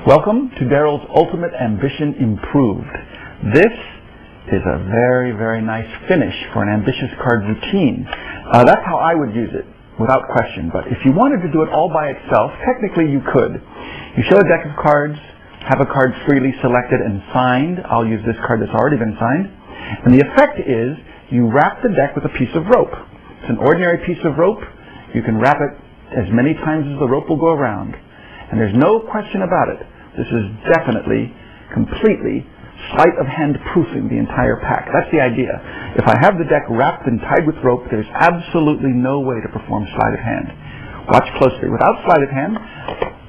Welcome to Daryl's Ultimate Ambition Improved. This is a very, very nice finish for an ambitious card routine. That's how I would use it, without question. But if you wanted to do it all by itself, technically you could. You show a deck of cards, have a card freely selected and signed. I'll use this card that's already been signed. And the effect is you wrap the deck with a piece of rope. It's an ordinary piece of rope. You can wrap it as many times as the rope will go around. And there's no question about it. This is definitely, completely, sleight of hand proofing the entire pack. That's the idea. If I have the deck wrapped and tied with rope, there's absolutely no way to perform sleight of hand. Watch closely. Without sleight of hand,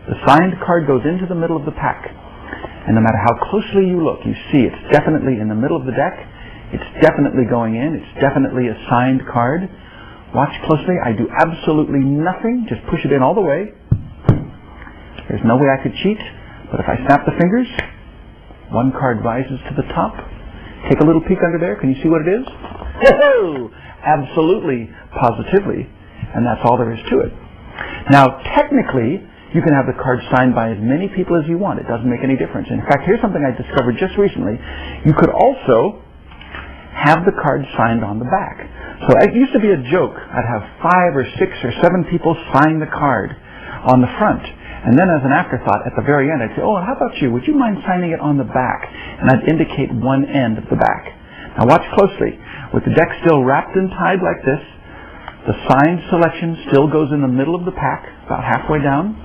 the signed card goes into the middle of the pack. And no matter how closely you look, you see it's definitely in the middle of the deck. It's definitely going in. It's definitely a signed card. Watch closely. I do absolutely nothing. Just push it in all the way. There's no way I could cheat, but if I snap the fingers, one card rises to the top. Take a little peek under there. Can you see what it is? Oh, absolutely, positively, and that's all there is to it. Now, technically, you can have the card signed by as many people as you want. It doesn't make any difference. In fact, here's something I discovered just recently. You could also have the card signed on the back. So it used to be a joke. I'd have 5 or 6 or 7 people sign the card on the front. And then as an afterthought, at the very end, I'd say, oh, how about you? Would you mind signing it on the back? And I'd indicate one end of the back. Now watch closely. With the deck still wrapped and tied like this, the signed selection still goes in the middle of the pack, about halfway down.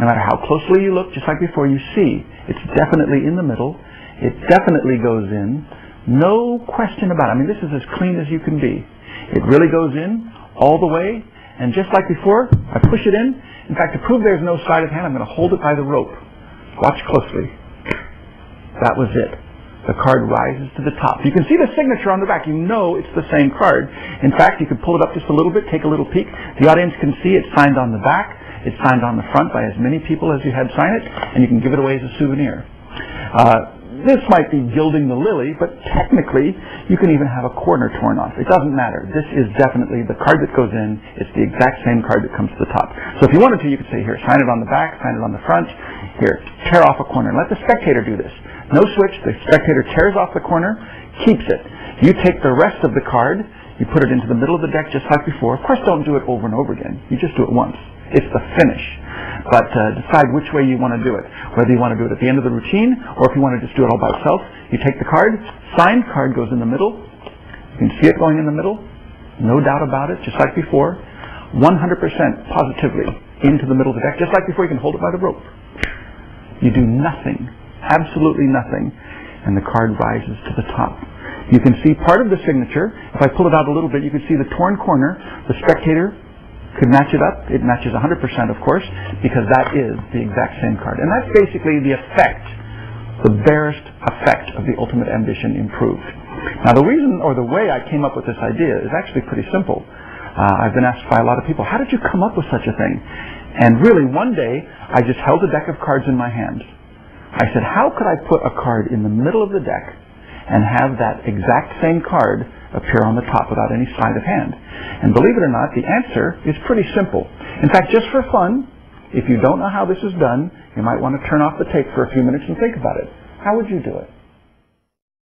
No matter how closely you look, just like before, you see it's definitely in the middle. It definitely goes in. No question about it. I mean, this is as clean as you can be. It really goes in all the way. And just like before, I push it in. In fact, to prove there's no sleight of hand, I'm going to hold it by the rope. Watch closely. That was it. The card rises to the top. You can see the signature on the back. You know it's the same card. In fact, you can pull it up just a little bit, take a little peek. The audience can see it's signed on the back. It's signed on the front by as many people as you had sign it, and you can give it away as a souvenir. This might be gilding the lily, but technically, you can even have a corner torn off. It doesn't matter. This is definitely the card that goes in. It's the exact same card that comes to the top. So if you wanted to, you could say, here, sign it on the back, sign it on the front. Here, tear off a corner. And let the spectator do this. No switch. The spectator tears off the corner, keeps it. You take the rest of the card, you put it into the middle of the deck just like before. Of course, don't do it over and over again. You just do it once. It's the finish. But decide which way you want to do it. Whether you want to do it at the end of the routine, or if you want to just do it all by itself. You take the card, signed card goes in the middle. You can see it going in the middle. No doubt about it, just like before. 100% positively into the middle of the deck. Just like before, you can hold it by the rope. You do nothing. Absolutely nothing. And the card rises to the top. You can see part of the signature. If I pull it out a little bit, you can see the torn corner. The spectator could match it up. It matches 100%, of course, because that is the exact same card. And that's basically the effect, the barest effect of the Ultimate Ambition Improved. Now, the reason or the way I came up with this idea is actually pretty simple. I've been asked by a lot of people, how did you come up with such a thing? And really, one day, I just held a deck of cards in my hand. I said, how could I put a card in the middle of the deck and have that exact same card appear on the top without any sleight of hand? And believe it or not, the answer is pretty simple. In fact, just for fun, if you don't know how this is done, you might want to turn off the tape for a few minutes and think about it. How would you do it?